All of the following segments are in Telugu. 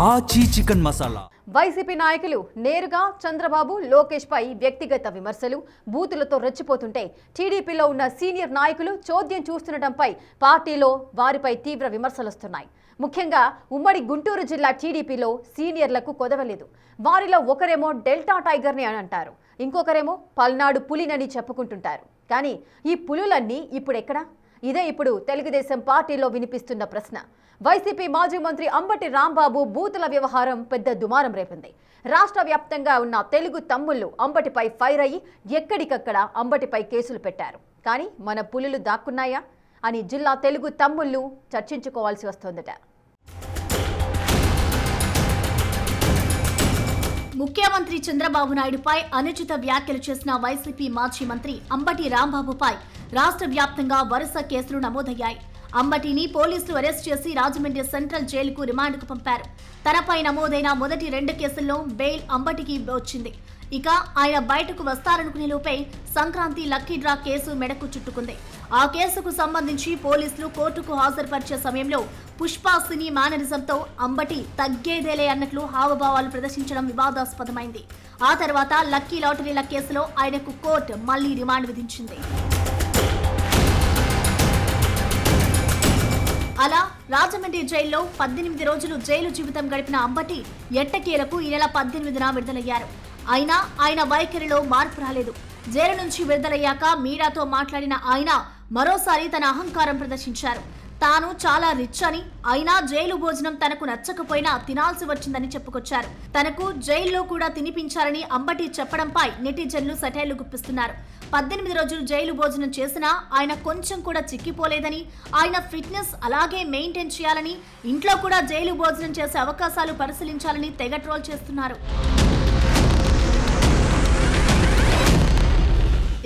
ఆచి చికెన్ మసాలా. వైసీపీ నాయకులు నేరుగా చంద్రబాబు లోకేష్ పై వ్యక్తిగత విమర్శలు బూతులతో రెచ్చిపోతుంటే టీడీపీలో ఉన్న సీనియర్ నాయకులు చోద్యం చూస్తుండటంపై పార్టీలో వారిపై తీవ్ర విమర్శలు వస్తున్నాయి. ముఖ్యంగా ఉమ్మడి గుంటూరు జిల్లా టీడీపీలో సీనియర్లకు కొదవలేదు. వారిలో ఒకరేమో డెల్టా టైగర్ని అని అంటారు, ఇంకొకరేమో పల్నాడు పులినని చెప్పుకుంటుంటారు. కానీ ఈ పులులన్నీ ఇప్పుడెక్కడా? ఇదే ఇప్పుడు తెలుగుదేశం పార్టీలో వినిపిస్తున్న ప్రశ్న. వైసీపీ మాజీ మంత్రి అంబటి రాంబాబు బూతుల వ్యవహారం పెద్ద దుమారం రేపింది. రాష్ట్ర వ్యాప్తంగా ఉన్న తెలుగు తమ్ముళ్లు అంబటిపై ఫైర్ అయ్యి ఎక్కడికక్కడ అంబటిపై కేసులు పెట్టారు. కానీ మన పులులు దాక్కున్నాయా అని జిల్లా తెలుగు తమ్ముళ్లు చర్చించుకోవాల్సి వస్తోందట. ముఖ్యమంత్రి చంద్రబాబు నాయుడుపై అనుచిత వ్యాఖ్యలు చేసిన వైసీపీ మాజీ మంత్రి అంబటి రాంబాబుపై రాష్ట్ర వ్యాప్తంగా వరుస కేసులు నమోదయ్యాయి. అంబటిని పోలీసులు అరెస్ట్ చేసి రాజమండ్రి సెంట్రల్ జైలుకు రిమాండ్కు పంపారు. తనపై నమోదైన మొదటి 2 కేసుల్లో బెయిల్ అంబటికి వచ్చింది. ఇక ఆయన బయటకు వస్తారనుకునే లోపే సంక్రాంతి లక్కీ డ్రా కేసు మెడకు చుట్టుకుంది. ఆ కేసుకు సంబంధించి పోలీసులు కోర్టుకు హాజరుపరిచే సమయంలో పుష్ప సినీ మేనరిజంతో అంబటి తగ్గేదేలే అన్నట్లు హావభావాలు ప్రదర్శించడం వివాదాస్పదమైంది. ఆ తర్వాత లక్కీ లాటరీల కేసులో ఆయనకు కోర్టు మళ్లీ రిమాండ్ విధించింది. అలా రాజమండ్రి జైల్లో 18 రోజులు జైలు జీవితం గడిపిన అంబటి ఎట్టకేలకు ఈ నెల 18న విడుదలయ్యారు. అయినా ఆయన వైఖరిలో మార్పు రాలేదు. జైలు నుంచి విడుదలయ్యాక మీడియాతో మాట్లాడిన ఆయన మరోసారి తన అహంకారం ప్రదర్శించారు. తాను చాలా రిచ్ అని, అయినా జైలు భోజనం తనకు నచ్చకపోయినా తినాల్సి వచ్చిందని చెప్పుకొచ్చారు. తనకు జైల్లో కూడా తినిపించాలని అంబటి చెప్పడంపై నెటిజన్లు సెటైర్లు గుప్పిస్తున్నారు. 18 రోజులు జైలు భోజనం చేసినా ఆయన కొంచెం కూడా చిక్కిపోలేదని, ఆయన ఫిట్నెస్ అలాగే మెయింటైన్ చేయాలని, ఇంట్లో కూడా జైలు భోజనం చేసే అవకాశాలు పరిశీలించాలని తెగ ట్రోల్ చేస్తున్నారు.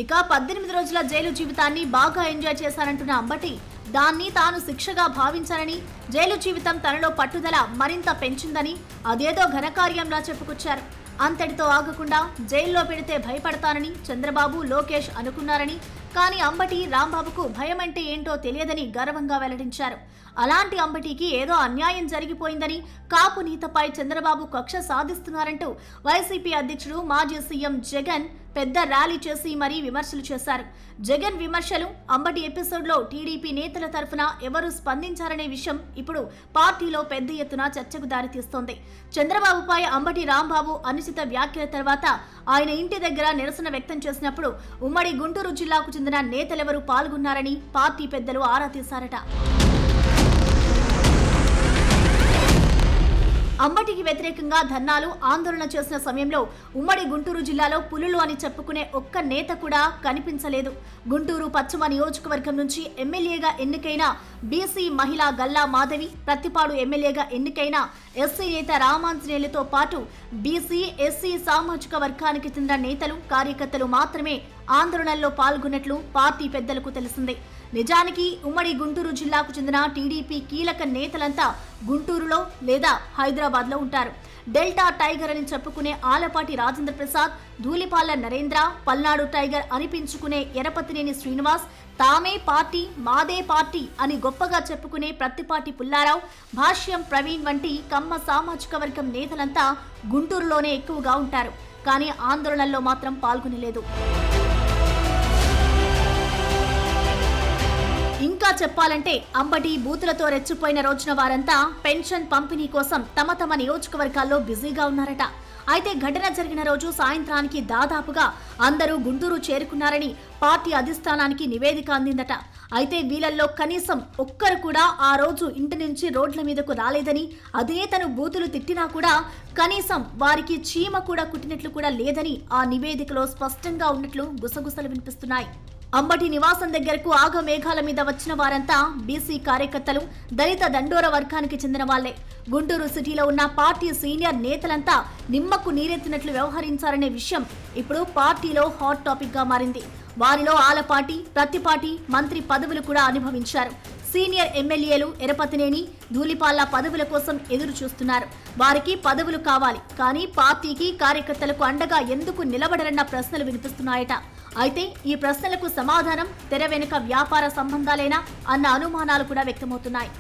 ఇక 18 రోజుల జైలు జీవితాన్ని బాగా ఎంజాయ్ చేశారంటున్న అంబటి దాన్ని తాను శిక్షగా భావించాలని, జైలు జీవితం తనలో పట్టుదల మరింత పెంచిందని, అదేదో ఘనకార్యంలా చెప్పుకొచ్చారు. అంతటితో ఆగకుండా జైల్లో పెడితే భయపడతానని చంద్రబాబు లోకేష్ అనుకున్నారని, కానీ అంబటి రాంబాబుకు భయం అంటే ఏంటో తెలియదని గర్వంగా వెల్లడించారు. అలాంటి అంబటికి ఏదో అన్యాయం జరిగిపోయిందని, కాపు నీతపై చంద్రబాబు కక్ష సాధిస్తున్నారంటూ వైసీపీ అధ్యక్షుడు మాజీ సీఎం జగన్ పెద్ద ర్యాలీ చేసి మరీ విమర్శలు చేశారు. జగన్ విమర్శలు, అంబటి ఎపిసోడ్లో టీడీపీ నేతల తరఫున ఎవరు స్పందించారనే విషయం ఇప్పుడు పార్టీలో పెద్ద ఎత్తున చర్చకు దారితీస్తోంది. చంద్రబాబుపై అంబటి రాంబాబు అనుచిత వ్యాఖ్యల తర్వాత ఆయన ఇంటి దగ్గర నిరసన వ్యక్తం చేసినప్పుడు ఉమ్మడి గుంటూరు జిల్లాకు చెందిన నేతలెవరూ పాల్గొన్నారని పార్టీ పెద్దలు ఆరా తీశారట. అంబటికి వ్యతిరేకంగా ధర్నాలు, ఆందోళన చేసిన సమయంలో ఉమ్మడి గుంటూరు జిల్లాలో పులులు అని చెప్పుకునే ఒక్క నేత కూడా కనిపించలేదు. గుంటూరు పశ్చిమ నియోజకవర్గం నుంచి ఎమ్మెల్యేగా ఎన్నికైన బీసీ మహిళా గల్లా మాధవి, ప్రత్తిపాడు ఎమ్మెల్యేగా ఎన్నికైన ఎస్సీ నేత రామాంజనేయులతో పాటు బీసీ, ఎస్సీ సామాజిక వర్గానికి చెందిన నేతలు, కార్యకర్తలు మాత్రమే ఆందోళనల్లో పాల్గొన్నట్లు పార్టీ పెద్దలకు తెలిసింది. నిజానికి ఉమ్మడి గుంటూరు జిల్లాకు చెందిన టీడీపీ కీలక నేతలంతా గుంటూరులో లేదా హైదరాబాద్లో ఉంటారు. డెల్టా టైగర్ అని చెప్పుకునే ఆలపాటి రాజేంద్ర ప్రసాద్, ధూళిపాళ్ల నరేంద్ర, పల్నాడు టైగర్ అనిపించుకునే ఎరపతినేని శ్రీనివాస్, తామే పార్టీ, మాదే పార్టీ అని గొప్పగా చెప్పుకునే ప్రత్తిపాటి పుల్లారావు, భాష్యం ప్రవీణ్ వంటి కమ్మ సామాజిక వర్గం నేతలంతా గుంటూరులోనే ఎక్కువగా ఉంటారు. కానీ ఆందోళనల్లో మాత్రం పాల్గొనలేదు. ఇంకా చెప్పాలంటే అంబటి బూతులతో రెచ్చిపోయిన రోజున వారంతా పెన్షన్ పంపిణీ కోసం తమ తమ నియోజకవర్గాల్లో బిజీగా ఉన్నారట. అయితే ఘటన జరిగిన రోజు సాయంత్రానికి దాదాపుగా అందరూ గుంటూరు చేరుకున్నారని పార్టీ అధిష్టానానికి నివేదిక అందిందట. అయితే వీళ్ళల్లో కనీసం ఒక్కరు కూడా ఆ రోజు ఇంటి నుంచి రోడ్ల మీదకు రాలేదని, అదే తను బూతులు తిట్టినా కూడా కనీసం వారికి చీమ కూడా కుట్టినట్లు కూడా లేదని ఆ నివేదికలో స్పష్టంగా ఉన్నట్లు గుసగుసలు వినిపిస్తున్నాయి. అంబటి నివాసం దగ్గరకు ఆగమేఘాల మీద వచ్చిన వారంతా బీసీ కార్యకర్తలు, దళిత దండోర వర్గానికి చెందిన వాళ్లే. గుంటూరు సిటీలో ఉన్న పార్టీ సీనియర్ నేతలంతా నిమ్మకు నీరెత్తినట్లు వ్యవహరించారనే విషయం ఇప్పుడు పార్టీలో హాట్ టాపిక్ గా మారింది. వారిలో ఆలపాటి, ప్రత్తిపాటి మంత్రి పదవులు కూడా అనుభవించారు. సీనియర్ ఎమ్మెల్యేలు ఎరపతినేని, ధూళిపాళ్ల పదవుల కోసం ఎదురు చూస్తున్నారు. వారికి పదవులు కావాలి, కానీ పార్టీకి, కార్యకర్తలకు అండగా ఎందుకు నిలబడరన్న ప్రశ్నలు వినిపిస్తున్నాయట. అయితే ఈ ప్రశ్నలకు సమాధానం తెర వెనుక వ్యాపార సంబంధాలేనా అన్న అనుమానాలు కూడా వ్యక్తమవుతున్నాయి.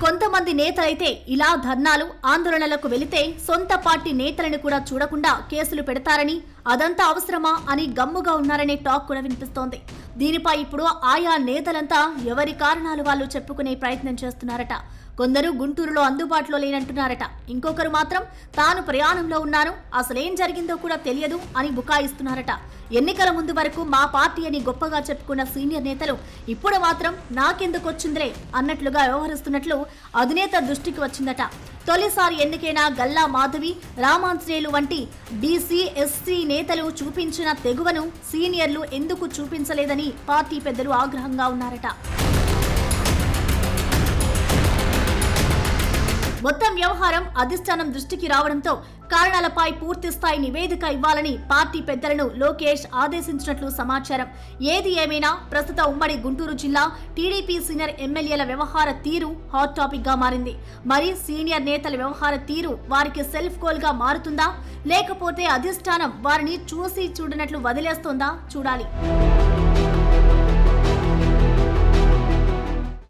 కొంతమంది నేతలైతే ఇలా ధర్నాలు ఆందోళనలకు వెళితే సొంత పార్టీ నేతలను కూడా చూడకుండా కేసులు పెడతారని, అదంతా అవసరమా అని గమ్ముగా ఉన్నారనే టాక్ కూడా వినిపిస్తోంది. దీనిపై ఇప్పుడు ఆయా నేతలంతా ఎవరి కారణాలు వాళ్ళు చెప్పుకునే ప్రయత్నం చేస్తున్నారట. కొందరు గుంటూరులో అందుబాటులో లేనంటున్నారట. ఇంకొకరు మాత్రం తాను ప్రయాణంలో ఉన్నాను, అసలేం జరిగిందో కూడా తెలియదు అని బుకాయిస్తున్నారట. ఎన్నికల ముందు వరకు మా పార్టీ అని గొప్పగా చెప్పుకున్న సీనియర్ నేతలు ఇప్పుడు మాత్రం నాకెందుకొచ్చిందిలే అన్నట్లుగా వ్యవహరిస్తున్నట్లు అధినేత దృష్టికి వచ్చిందట. తొలిసారి ఎన్నికైన గల్లా మాధవి, రామాంజనేయులు వంటి బీసీ, ఎస్సీ నేతలు చూపించిన తెగువను సీనియర్లు ఎందుకు చూపించలేదని పార్టీ పెద్దలు ఆగ్రహంగా ఉన్నారట. మొత్తం వ్యవహారం అధిష్టానం దృష్టికి రావడంతో కారణాలపై పూర్తి స్థాయి నివేదిక ఇవ్వాలని పార్టీ పెద్దలను లోకేష్ ఆదేశించినట్లు సమాచారం. ఏది ఏమైనా ప్రస్తుత ఉమ్మడి గుంటూరు జిల్లా టీడీపీ సీనియర్ ఎమ్మెల్యేల వ్యవహార తీరు హాట్ టాపిక్ గా మారింది. మరి సీనియర్ నేతల వ్యవహార తీరు వారికి సెల్ఫ్ గోల్ గా మారుతుందా, లేకపోతే అధిష్టానం వారిని చూసి చూడనట్లు వదిలేస్తోందా చూడాలి.